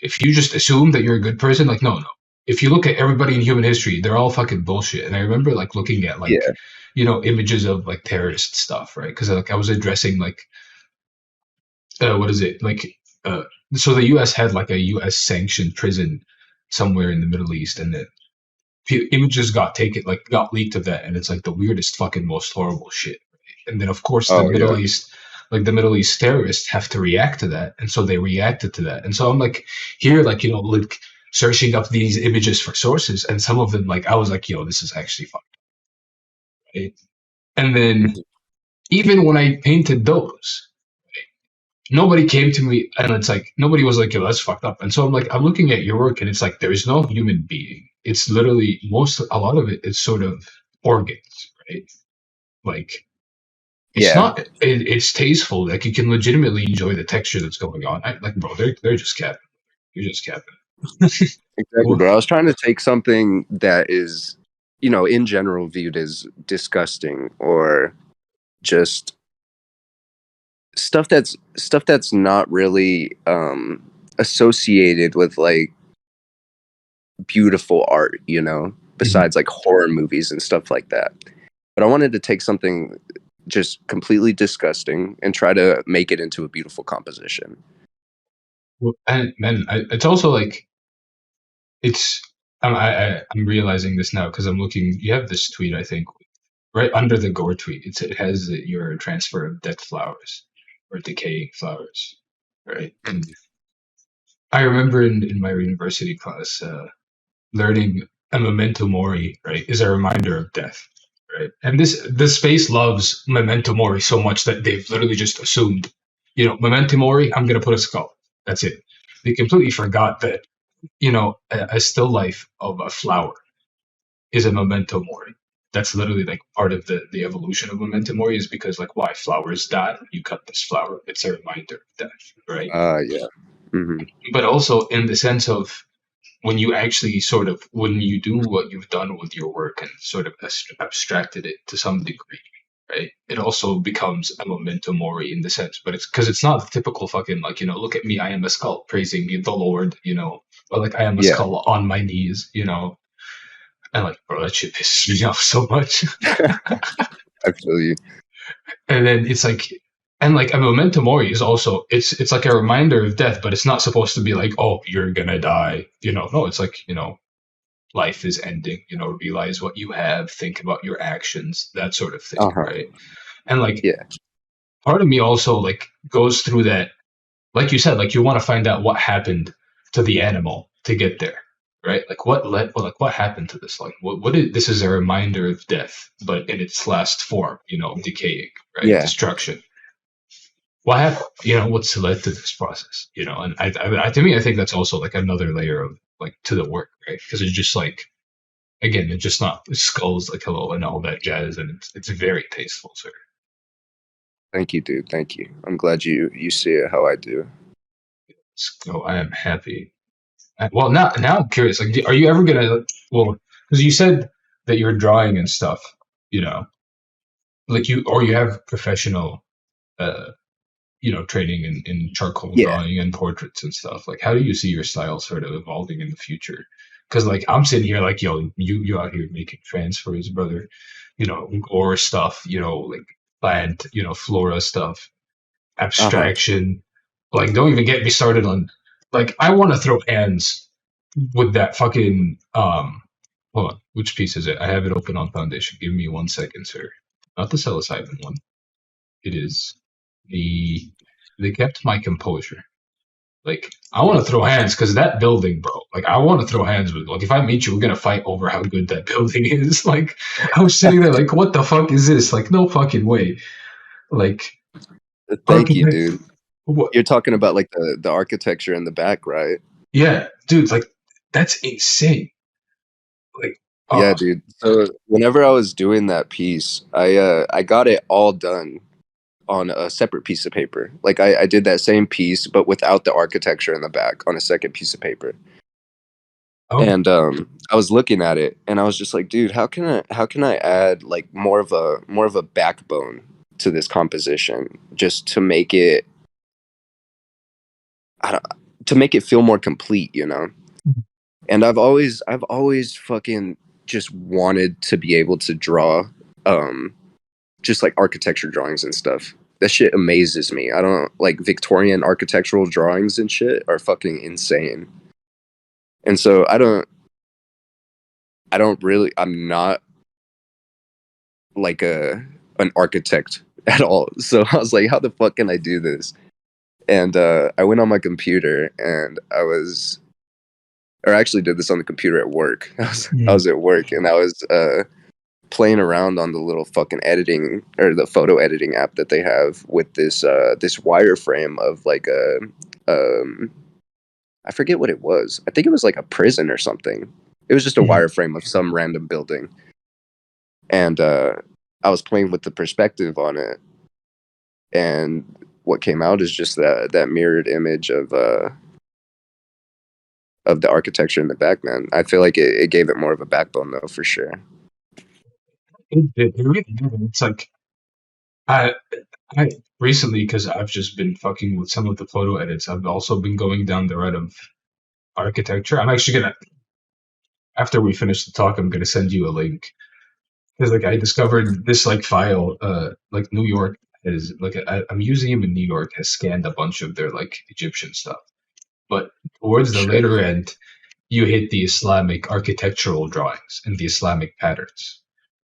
if you just assume that you're a good person, like no. If you look at everybody in human history, they're all fucking bullshit. And I remember like looking at like Yeah. images of like terrorist stuff, right? Because like I was addressing like what is it like uh so the US had like a US sanctioned prison somewhere in the Middle East, and the images got taken, like got leaked of that, and it's like the weirdest fucking most horrible shit. And then of course Oh yeah. the Middle East terrorists have to react to that, and so they reacted to that. And so I'm like here like like searching up these images for sources, and some of them like I was like yo, this is actually fucked, right? And then Mhm. even when I painted those, nobody came to me, and it's like nobody was like, yo, that's fucked up. And so I'm like, I'm looking at your work, and it's like there is no human being. It's literally a lot of it is sort of organs, right? Like it's Yeah. not it's tasteful. Like you can legitimately enjoy the texture that's going on. Like bro, they're just capping. You're just capping. Exactly, Well, bro. I was trying to take something that is, you know, in general viewed as disgusting or just stuff that's not really associated with like beautiful art, you know, mhm. besides like horror movies and stuff like that. But I wanted to take something just completely disgusting and try to make it into a beautiful composition. Well, and man, it's also like it's. I'm realizing this now because I'm looking. You have this tweet, I think, right under the gore tweet. It has your transfer of dead flowers or decaying flowers, right? And I remember in my university class learning a memento mori, right, is a reminder of death, right? And this space loves memento mori so much that they've literally just assumed, memento mori. I'm gonna put a skull. That's it. They completely forgot that a still life of a flower is a memento mori. That's literally like part of the evolution of memento mori is because like why flowers die, you cut this flower, it's a reminder of death, right? Yeah. Hmm. But also in the sense of when you actually sort of when you do what you've done with your work and sort of abstracted it to some degree, right, it also becomes a memento mori in the sense, but it's because it's not the typical fucking like look at me, I am a skull praising the Lord, or like I am a Yeah. skull on my knees, and like bro, that shit pisses me off so much. I feel you. And then it's like, and like a memento mori is also it's like a reminder of death, but it's not supposed to be like, oh, you're gonna die, no, it's like, life is ending, realize what you have, think about your actions, that sort of thing, Uh huh. right? And like Yeah. part of me also like goes through that, like you said, like you want to find out what happened to the animal to get there, right? Like what happened to this? Like what is this is a reminder of death, but in its last form, decaying, right? Yeah. Destruction. What happened? What's led to this process? And to me, I think that's also like another layer of like to the work, right? Because it's just like again, it's just not skulls like hello and all that jazz, and it's very tasteful, sir. Thank you, dude. Thank you. I'm glad you see it how I do. So I am happy. Well, now I'm curious. Like, are you ever gonna? Well, because you said that you're drawing and stuff, you know, like you have professional, uh, training in charcoal Yeah. drawing and portraits and stuff. Like, how do you see your style sort of evolving in the future? Because like I'm sitting here like, yo, you out here making transfers, brother. Or stuff, like plant, flora stuff, Uh huh. abstraction. Like, don't even get me started on. Like, I want to throw hands with that fucking Hold on. Which piece is it? I have it open on Foundation. Give me 1 second, sir. Not the psilocybin one. It is the. They kept my composure. Like, I want to throw hands because that building, bro. Like, I want to throw hands with. Like, if I meet you, we're gonna fight over how good that building is. Like, I was sitting there, like, what the fuck is this? Like, no fucking way. Like, Thank you, architect. dude. What? You're talking about like the architecture in the back, right? Yeah, dude. Like, that's insane. Like, Yeah, uh, dude. So whenever I was doing that piece, I got it all done on a separate piece of paper. Like I did that same piece, but without the architecture in the back on a second piece of paper. okay. And I was looking at it, and I was just like, dude, how can I add like more of a backbone to this composition, just to make it I don't, to make it feel more complete, you know? And I've always fucking just wanted to be able to draw um just like architecture drawings and stuff. That shit amazes me. I don't like Victorian architectural drawings and shit are fucking insane. And so I don't really I'm not like a an architect at all. So I was like, how the fuck can I do this? And I went on my computer and or I actually did this on the computer at work. I was at work and I was playing around on the little fucking editing or the photo editing app that they have with this wireframe of like a um I forget what it was. I think it was like a prison or something. It was just a Mhm. wireframe of some random building, and I was playing with the perspective on it, and what came out is just that mirrored image of the architecture in the back. Man, I feel like it gave it more of a backbone though, for sure. It really did. And it's like, I, I recently, because I've just been fucking with some of the photo edits, I've also been going down the route of architecture. I'm actually gonna, after we finish the talk, I'm gonna send you a link because like I discovered this like file, like New York is like a museum in New York has scanned a bunch of their like Egyptian stuff, but towards the Sure. later end, you hit the Islamic architectural drawings and the Islamic patterns,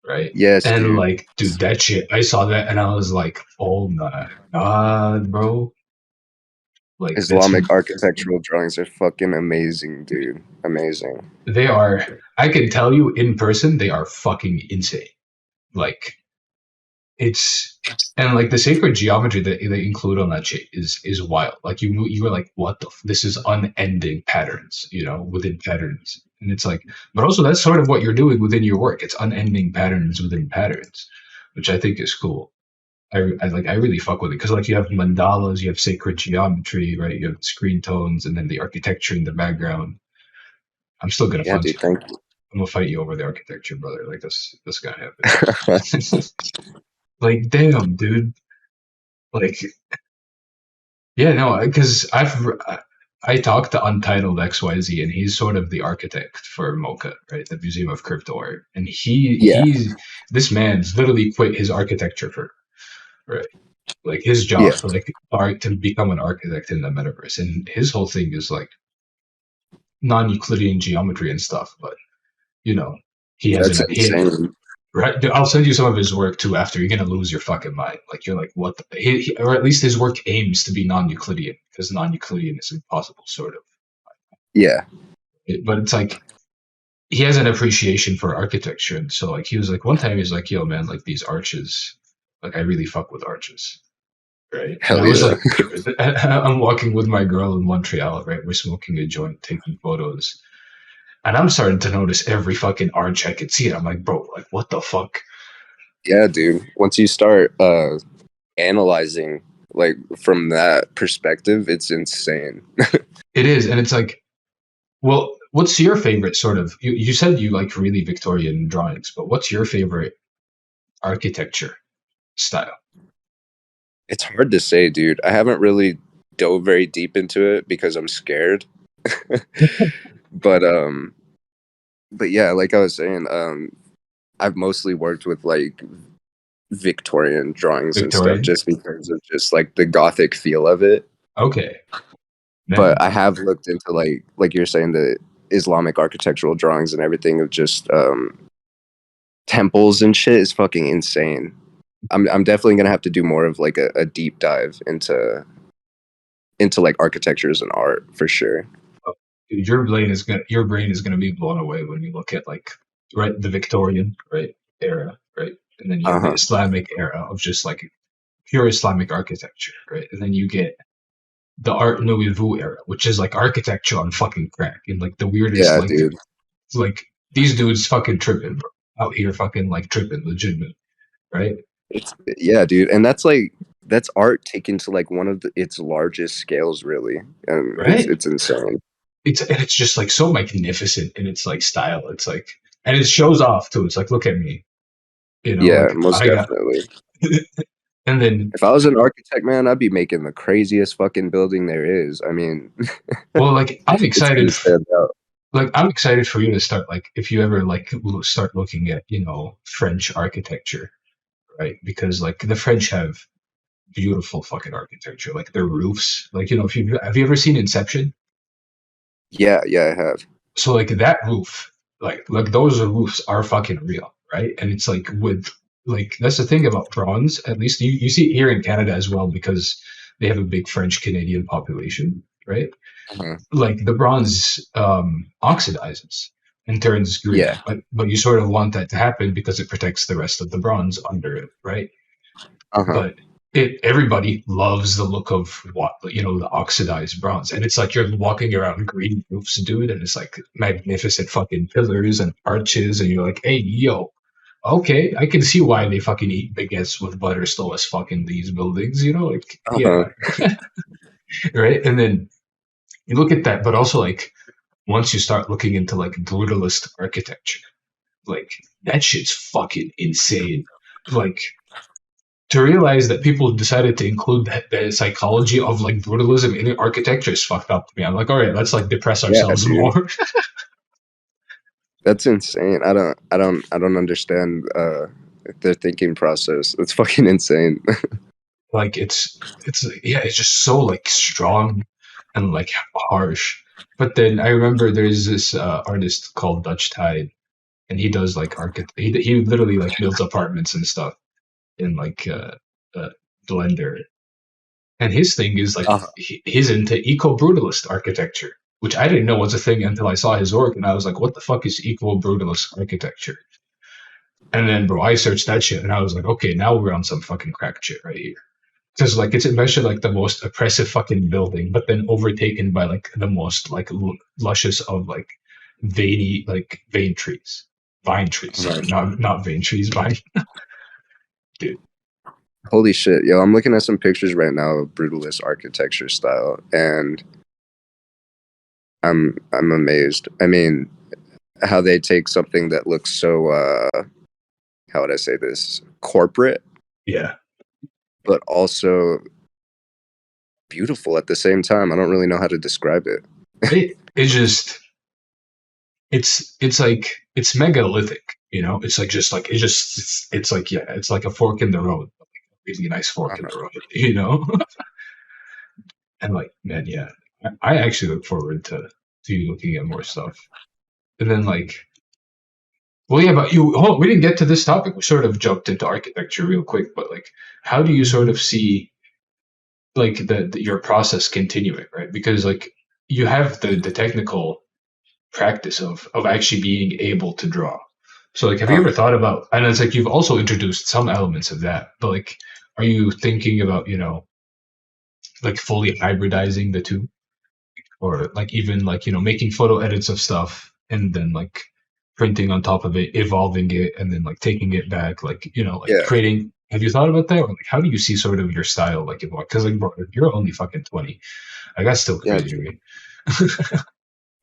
right? Yes, And dude. like, dude, that shit, I saw that and I was like, oh my god, bro. Like, that's, Islamic architectural drawings are fucking amazing, dude. Amazing. they are, I can tell you in person, they are fucking insane. Like, it's, and like the sacred geometry that they include on that shit is wild. Like you were like, what the this is unending patterns, within patterns. And it's like, but also that's sort of what you're doing within your work. It's unending patterns within patterns, which I think is cool. I really fuck with it because like you have mandalas, you have sacred geometry, right? You have screen tones, and then the architecture in the background. I'm still gonna Yeah, fight dude. you. Thank I'm gonna fight you over the architecture, brother. Like this gonna you. happen. Like damn, dude. Like yeah, no, because I talked to Untitled XYZ, and he's sort of the architect for MoCA, right, the Museum of Crypto Art, and Yeah. he's this man's literally quit his architecture for right, like his Yeah. job for like art to become an architect in the metaverse, and his whole thing is like non-Euclidean geometry and stuff, but you know he has That's an he. insane. Right, dude, I'll send you some of his work too. After you're gonna lose your fucking mind. Like you're like, what? Or at least his work aims to be non-Euclidean because non-Euclidean is impossible, sort of. Yeah. But it's like he has an appreciation for architecture, and so like he was like one time he's like, yo man, like these arches, like I really fuck with arches, right? And Hell I was yeah. like, I'm walking with my girl in Montreal, right? We're smoking a joint, taking photos, and I'm starting to notice every fucking arch I could see. And I'm like, bro, like what the fuck? Yeah, dude. Once you start analyzing like from that perspective, it's insane. It is, and it's like, well, what's your favorite sort of? You said you like really Victorian drawings, but what's your favorite architecture style? It's hard to say, dude. I haven't really dove very deep into it because I'm scared. but yeah, like I was saying, I've mostly worked with like Victorian drawings and stuff Victorian. just because of just like the gothic feel of it. Okay, But man. I have looked into like you're saying, the Islamic architectural drawings and everything of just temples and shit is fucking insane. I'm definitely gonna have to do more of like a deep dive into like architectures and art for sure. Dude, your brain is gonna be blown away when you look at like right the Victorian right era, right, and then you have the Uh-huh. Islamic era of just like pure Islamic architecture, right, and then you get the Art Nouveau era, which is like architecture on fucking crack and like the weirdest Yeah, dude. like these dudes fucking tripping, bro, out here fucking like tripping, legitimate, right, It's yeah, dude. And that's art taken to like one of its largest scales, really, and right. it's insane. It's just like so magnificent in its like style. It's like and it shows off too. It's like look at me, Yeah, like most I got definitely. and then If I was an architect, man, I'd be making the craziest fucking building there is. I mean, well like I'm it's excited gonna stand out. like I'm excited for you to start like if you ever like start looking at French architecture, right? Because like the French have beautiful fucking architecture, like their roofs, like if you have you ever seen Inception? Yeah, yeah, I have. So like that roof, like those roofs are fucking real, right? And it's like with like that's the thing about bronze. At least you see it here in Canada as well because they have a big French Canadian population, right? Uh-huh. Like the bronze oxidizes and turns green, Yeah. but you sort of want that to happen because it protects the rest of the bronze under it, right? Uh-huh. But everybody loves the look of what the oxidized bronze, and it's like you're walking around green roofs, dude, and it's like magnificent fucking pillars and arches, and you're like, hey, yo, okay, I can see why they fucking eat baguettes with butter still as fucking these buildings, like Uh-huh. yeah, right. And then you look at that, but also like once you start looking into like brutalist architecture, like that shit's fucking insane. Like to realize that people decided to include the psychology of like brutalism in architecture is fucked up to me. I'm like, all right, let's like depress Yeah, ourselves dude. more. That's insane. I don't understand their thinking process. It's fucking insane. Like it's yeah, it's just so like strong and like harsh. But then I remember there's this artist called Dutch Tide, and he does like he literally like builds apartments and stuff in like uh, Blender. And his thing is like Uh-huh. he's into eco brutalist architecture, which I didn't know was a thing until I saw his work, and I was like, "What the fuck is eco brutalist architecture?" And then, bro, I searched that shit, and I was like, "Okay, now we're on some fucking crack shit right here." Because like it's eventually like the most oppressive fucking building, but then overtaken by like the most like luscious of like vein trees, vine trees. Uh-huh. Sorry, not vein trees, vine. Dude, Holy shit, yo! I'm looking at some pictures right now of brutalist architecture style, and I'm amazed. I mean, how they take something that looks so how would I say this, corporate, yeah, but also beautiful at the same time. I don't really know how to describe it. it's just it's like it's megalithic, it's like just like it's like yeah, it's like a fork in the road, like a really nice fork in the Uh-huh. road. And like man, yeah, I actually look forward to you looking at more stuff. And then like well yeah, but we didn't get to this topic. We sort of jumped into architecture real quick, but like how do you sort of see like your process continuing, right? Because like you have the technical practice of actually being able to draw. So like have you ever Uh-huh. thought about, and it's like you've also introduced some elements of that, but like are you thinking about, like fully hybridizing the two? Or like even like, making photo edits of stuff and then like printing on top of it, evolving it, and then like taking it back, like, like Yeah, creating have you thought about that? Or like how do you see sort of your style like evolve? Because like bro, you're only fucking 20. Like that's still yeah, crazy to me.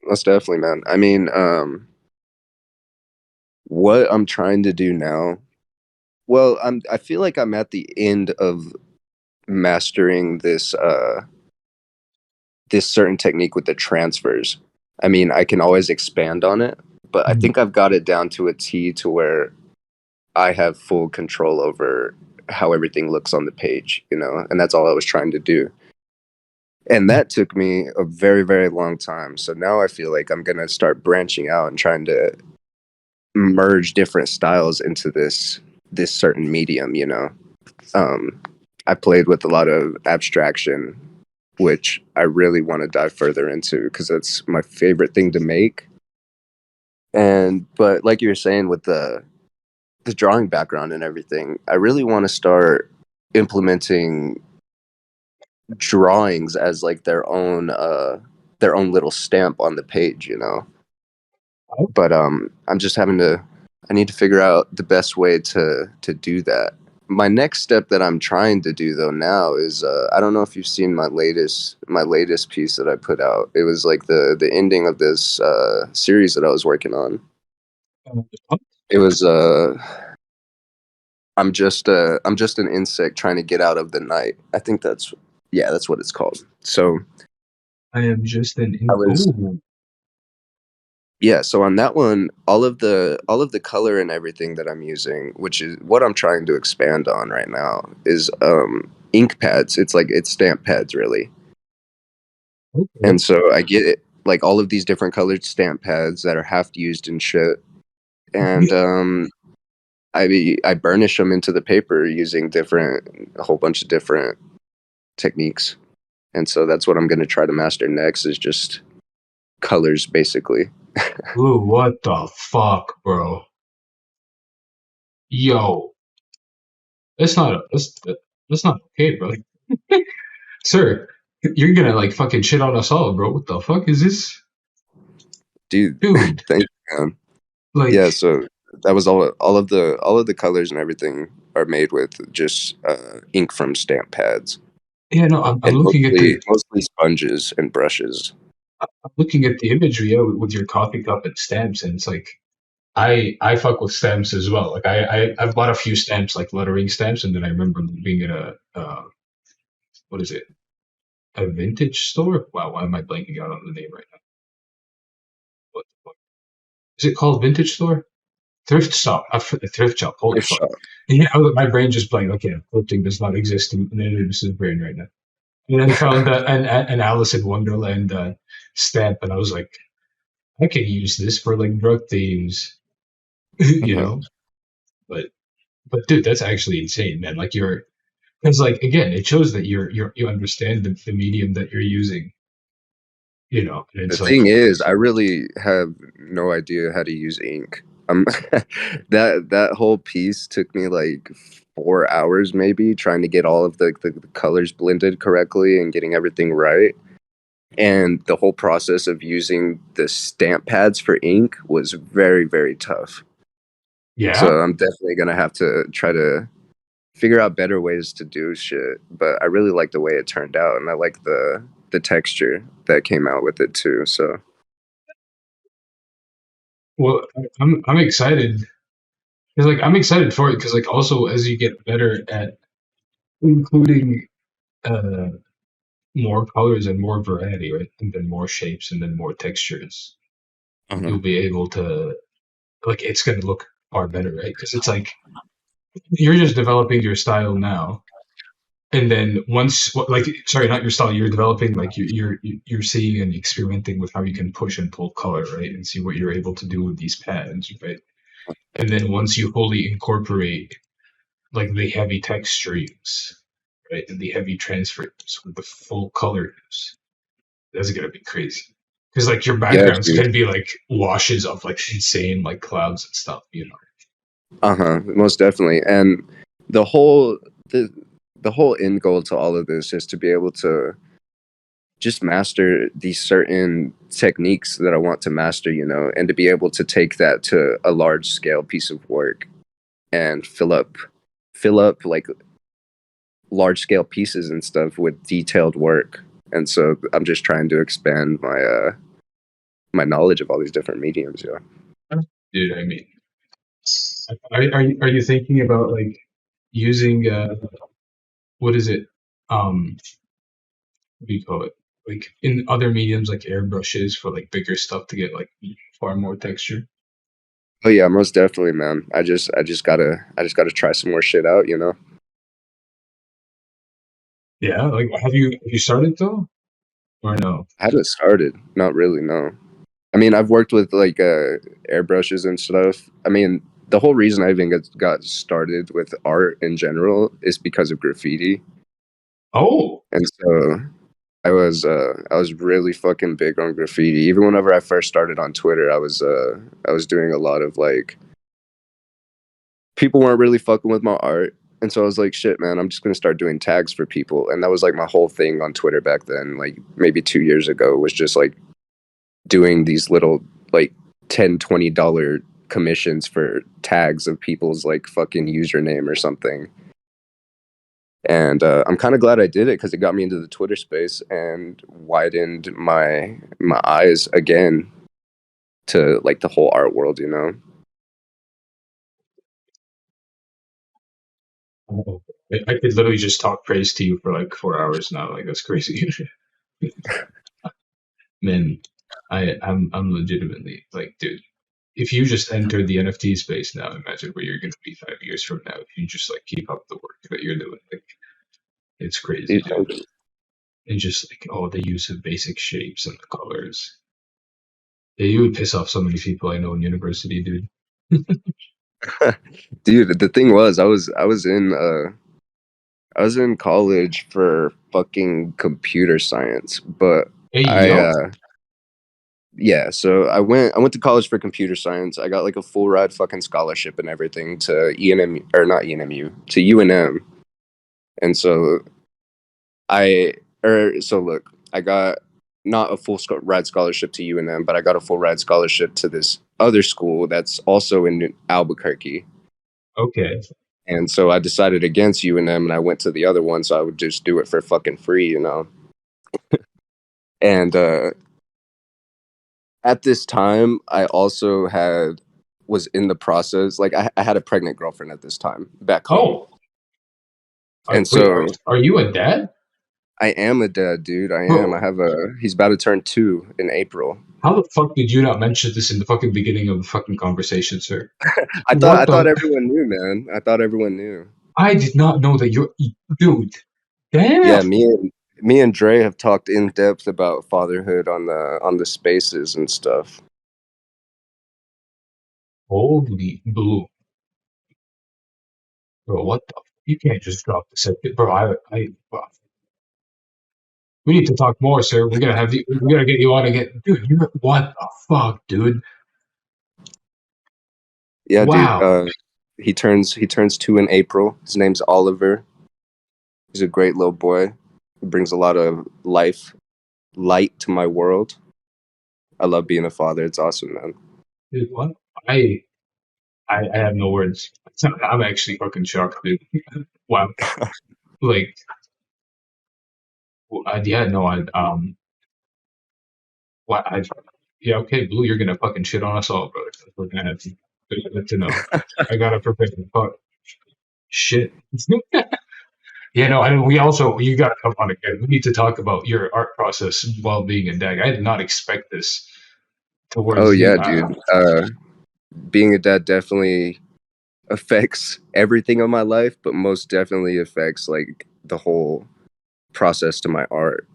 most definitely, man. I mean, what I'm trying to do now. Well, I feel like I'm at the end of mastering this certain technique with the transfers. I mean, I can always expand on it, but I think I've got it down to a T to where I have full control over how everything looks on the page, and that's all I was trying to do. And that took me a very, very long time. So now I feel like I'm gonna start branching out and trying to merge different styles into this certain medium, you know. Um, I played with a lot of abstraction, which I really want to dive further into because that's my favorite thing to make. And but like you were saying with the drawing background and everything, I really want to start implementing drawings as like their own little stamp on the page, you know. Oh, But I'm just having to I need to figure out the best way to do that. My next step that I'm trying to do though now is I don't know if you've seen my latest piece that I put out. It was like the ending of this series that I was working on. oh, It was I'm just an insect trying to get out of the night. I think that's yeah, that's what it's called. So I am just an I was oh, yeah, so on that one, all of the color and everything that I'm using, which is what I'm trying to expand on right now, is ink pads. It's like it's stamp pads really. okay. And so I get it like all of these different colored stamp pads that are half used and shit. And I burnish them into the paper using a whole bunch of different techniques. And so that's what I'm going to try to master next is just colors basically. Ooh, what the fuck, bro? Yo, that's not okay, bro. Sir, you're gonna like fucking shit on us all, bro. What the fuck is this, Dude, dude? thank you, man. Like, Yeah, so that was all of the colors and everything are made with just ink from stamp pads yeah, no, I'm and looking at the mostly sponges and brushes. I'm looking at the imagery, yeah, with your coffee cup and stamps, and it's like I fuck with stamps as well. Like I've bought a few stamps, like lettering stamps, and then I remember being at a what is it, a vintage store? Wow, why am I blanking out on the name right now? What the fuck? Is it called vintage store? Thrift shop. Thrift shop. Holy Gift fuck. shop. Yeah, my brain just blanked. Okay, thrifting does not exist in this brain right now. And I found an Alice in Wonderland stamp, and I was like, I can use this for like drug themes, you Uh-huh. know. But dude, that's actually insane, man. Like you're because like again, it shows that you understand the medium that you're using, you know. And The it's like, thing is, I really have no idea how to use ink. That whole piece took me like 4 hours maybe trying to get all of the colors blended correctly and getting everything right. And the whole process of using the stamp pads for ink was very, very tough. So yeah, I'm definitely gonna have to try to figure out better ways to do shit. But I really like the way it turned out, and I like the texture that came out with it too. So well, I'm excited because like I'm excited for it because like also as you get better at including uh more colors and more variety, right, and then more shapes and then more textures, uh-huh. you'll be able to like it's gonna look far better, right? Because it's like you're just developing your style now, and then once like sorry, not your style, you're developing like you're seeing and experimenting with how you can push and pull color, right, and see what you're able to do with these pads, right? And then once you fully incorporate like the heavy texturings, right, and the heavy transfers with the full colors, that's gonna be crazy. Because like your Yeah, backgrounds dude. can be like washes of like insane like clouds and stuff, you know. Uh-huh. Most definitely. And the whole the the whole end goal to all of this is to be able to just master these certain techniques that I want to master, you know, and to be able to take that to a large scale piece of work and fill up like large scale pieces and stuff with detailed work. And so I'm just trying to expand my knowledge of all these different mediums, yeah. Dude, I mean, are you thinking about like using what is it? What do you call it? Like in other mediums like airbrushes for like bigger stuff to get like far more texture. Oh yeah, most definitely, man. I just gotta try some more shit out, you know. Yeah, like have you started though? or no? I haven't started. Not really, no. I mean, I've worked with like airbrushes and stuff. I mean, the whole reason I even got started with art in general is because of graffiti. Oh, And so I was really fucking big on graffiti. Even whenever I first started on Twitter, I was doing a lot of like people weren't really fucking with my art. And so I was like, shit, man, I'm just gonna start doing tags for people. And that was like my whole thing on Twitter back then, like maybe 2 years ago, was just like doing these little like $10, $20 commissions for tags of people's like fucking username or something. And I'm kind of glad I did it because it got me into the Twitter space and widened my eyes again to like the whole art world, you know. oh. I could literally just talk praise to you for like 4 hours now. Like that's crazy. Man, I'm legitimately like, dude. If you just enter the NFT space now, imagine where you're gonna be 5 years from now. If you just like keep up the work that you're doing, like it's crazy, dude. And just like all the use of basic shapes and the colors. Yeah, you would piss off so many people I know in university, dude. Dude, the thing was, I was in college for fucking computer science, but Hey I yo. yeah, so I went to college for computer science. I got like a full ride fucking scholarship and everything to ENM or not ENMU to UNM. And so I so look, I got not a full ride scholarship to UNM, but I got a full ride scholarship to this other school that's also in Albuquerque. Okay. And so I decided against UNM and I went to the other one so I would just do it for fucking free, you know. And at this time, I also had was in the process like I had a pregnant girlfriend at this time back home, Oh, and wait, so are you a dad? I am a dad, dude. I am. I Bro, have a he's about to turn 2 in April. how the fuck did you not mention this in the fucking beginning of the fucking conversation, sir? I What thought the? everyone knew, man. I thought everyone knew. I did not know that you're. Dude, damn! Yeah, me and Dre have talked in depth about fatherhood on the spaces and stuff. Holy blue. Bro, what the? You can't just drop the set. Bro, well, we need to talk more, sir. We gotta get you on again. Dude, what the fuck, dude? Yeah, dude. Wow. He turns 2 in April. His name's Oliver. He's a great little boy. He brings a lot of light to my world. I love being a father. It's awesome, man. Dude, what? I, I have no words. I'm actually fucking shocked, dude. Wow. Like, yeah, no, what, yeah, okay, Blue, you're gonna fucking shit on us all, brother. We're gonna have to, good to know. I gotta prepare for fuck shit. Yeah, no, I mean, you gotta come on again. We need to talk about your art process while being a dad. I did not expect this Oh towards you. yeah, dude. Being a dad definitely affects everything of my life, but most definitely affects like the whole process to my art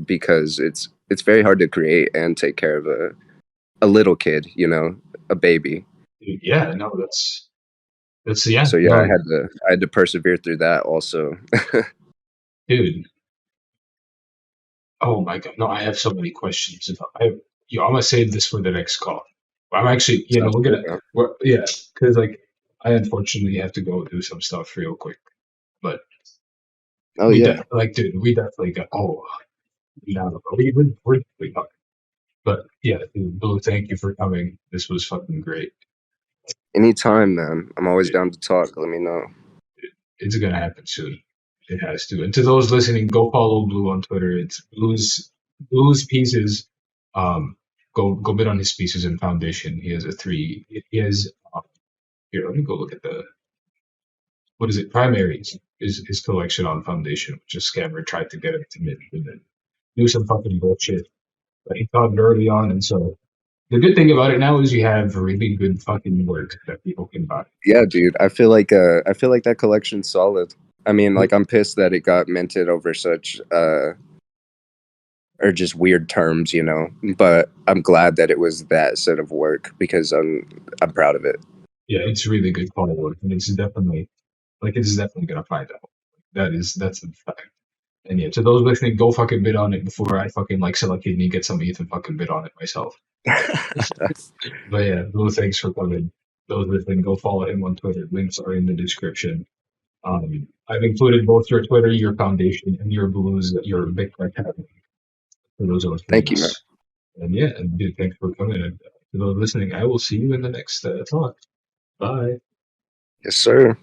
because it's very hard to create and take care of a little kid, you know, a baby. Yeah, no, yeah, So yeah, no, I had to persevere through that also. dude. Oh my god, no, I have so many questions. I'm gonna save this for the next call. I'm actually, Sounds good, man. yeah, because like I unfortunately have to go do some stuff real quick. But Oh yeah. dude, we definitely got. Oh, no, we're definitely talking. But yeah, dude, Blue, thank you for coming. This was fucking great. Anytime, man. I'm always It, down to talk. Let me know. it's gonna happen soon. It has to. And to those listening, go follow Blue on Twitter. It's Blue's pieces. Go bid on his pieces in Foundation. He has a three. He has here. Let me go look at the what is it? Primaries is his collection on Foundation, which a scammer tried to get him to mint and then do some fucking bullshit. But he caught it early on, and so the good thing about it now is you have really good fucking work that people can buy. Yeah, dude. I feel like that collection's solid. I mean, like I'm pissed that it got minted over such are just weird terms, you know. But I'm glad that it was that set of work because I'm proud of it. Yeah, it's really good quality work, and it's definitely gonna find out. That's a fact. And yeah, to those listening, go fucking bid on it before I fucking like sell a kidney, get some ETH, and fucking bid on it myself. But yeah, Blue, thanks for coming. Those listening, go follow him on Twitter. Links are in the description. I've included both your Twitter, your foundation, and your Blues, your Bitcoin account for those other Thank you, man. things. And yeah, and dude, thanks for coming. And to those listening, I will see you in the next talk. Bye. Yes, sir.